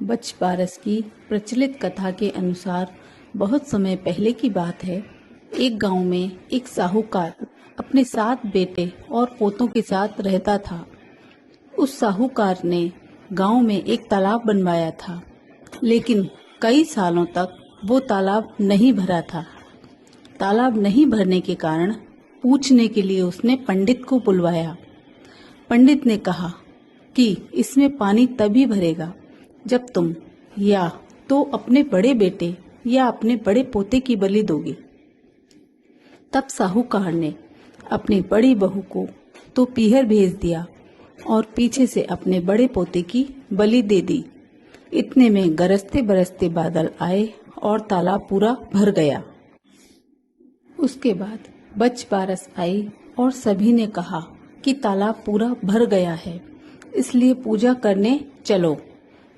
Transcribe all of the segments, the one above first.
बच पारस की प्रचलित कथा के अनुसार बहुत समय पहले की बात है। एक गांव में एक साहूकार अपने 7 बेटे और पोतों के साथ रहता था। उस साहूकार ने गांव में एक तालाब बनवाया था, लेकिन कई सालों तक वो तालाब नहीं भरा था। तालाब नहीं भरने के कारण पूछने के लिए उसने पंडित को बुलवाया। पंडित ने कहा कि इसमें पानी तभी भरेगा जब तुम या तो अपने बड़े बेटे या अपने बड़े पोते की बलि दोगे। तब साहूकार ने अपनी बड़ी बहू को तो पीहर भेज दिया और पीछे से अपने बड़े पोते की बलि दे दी। इतने में गरजते बरसते बादल आए और तालाब पूरा भर गया। उसके बाद बच पारस आई और सभी ने कहा कि तालाब पूरा भर गया है, इसलिए पूजा करने चलो।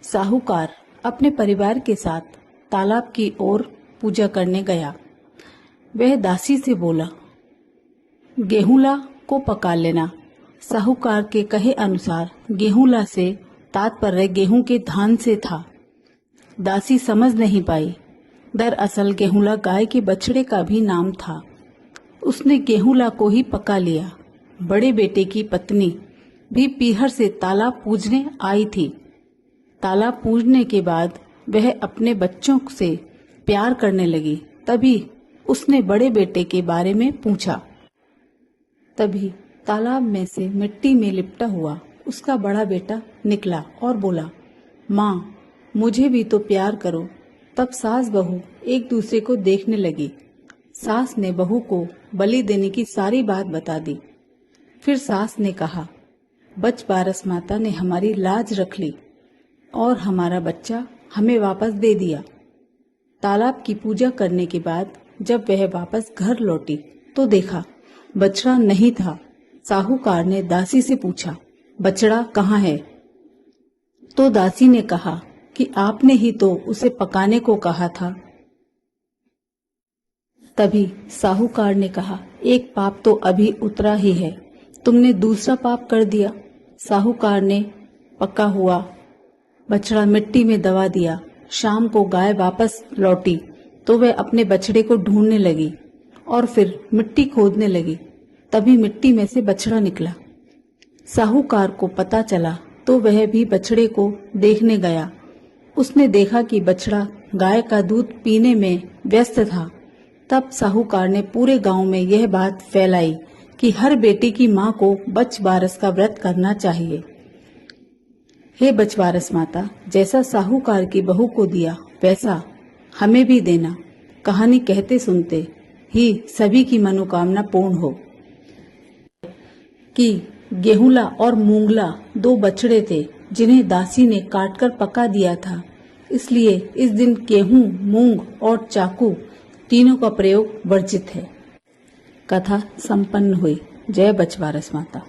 साहूकार अपने परिवार के साथ तालाब की ओर पूजा करने गया। वह दासी से बोला, गेहूंला को पका लेना। साहूकार के कहे अनुसार गेहूंला से तात्पर्य गेहूं के धान से था। दासी समझ नहीं पाई। दरअसल गेहूंला गाय के बछड़े का भी नाम था। उसने गेहूंला को ही पका लिया। बड़े बेटे की पत्नी भी पीहर से तालाब पूजने आई थी। तालाब पूजने के बाद वह अपने बच्चों से प्यार करने लगी। तभी उसने बड़े बेटे के बारे में पूछा। तभी तालाब में से मिट्टी में लिपटा हुआ उसका बड़ा बेटा निकला और बोला, माँ, मुझे भी तो प्यार करो। तब सास बहू एक दूसरे को देखने लगी। सास ने बहू को बलि देने की सारी बात बता दी। फिर सास ने कहा, बच पारस माता ने हमारी लाज रख ली और हमारा बच्चा हमें वापस दे दिया। तालाब की पूजा करने के बाद जब वह वापस घर लौटी तो देखा बछड़ा नहीं था। साहूकार ने दासी से पूछा, बछड़ा कहाँ है? तो दासी ने कहा कि आपने ही तो उसे पकाने को कहा था। तभी साहूकार ने कहा, एक पाप तो अभी उतरा ही है, तुमने दूसरा पाप कर दिया। साहूकार ने पका हुआ बछड़ा मिट्टी में दबा दिया। शाम को गाय वापस लौटी तो वह अपने बछड़े को ढूंढने लगी और फिर मिट्टी खोदने लगी। तभी मिट्टी में से बछड़ा निकला। साहूकार को पता चला तो वह भी बछड़े को देखने गया। उसने देखा कि बछड़ा गाय का दूध पीने में व्यस्त था। तब साहूकार ने पूरे गांव में यह बात फैलाई कि हर बेटी की माँ को बच बारस का व्रत करना चाहिए। हे बच बारस माता, जैसा साहूकार की बहू को दिया वैसा हमें भी देना। कहानी कहते सुनते ही सभी की मनोकामना पूर्ण हो। कि गेहूंला और मूंगला 2 बछड़े थे जिन्हें दासी ने काटकर पका दिया था। इसलिए इस दिन गेहूं, मूंग और चाकू तीनों का प्रयोग वर्जित है। कथा संपन्न हुई। जय बच बारस माता।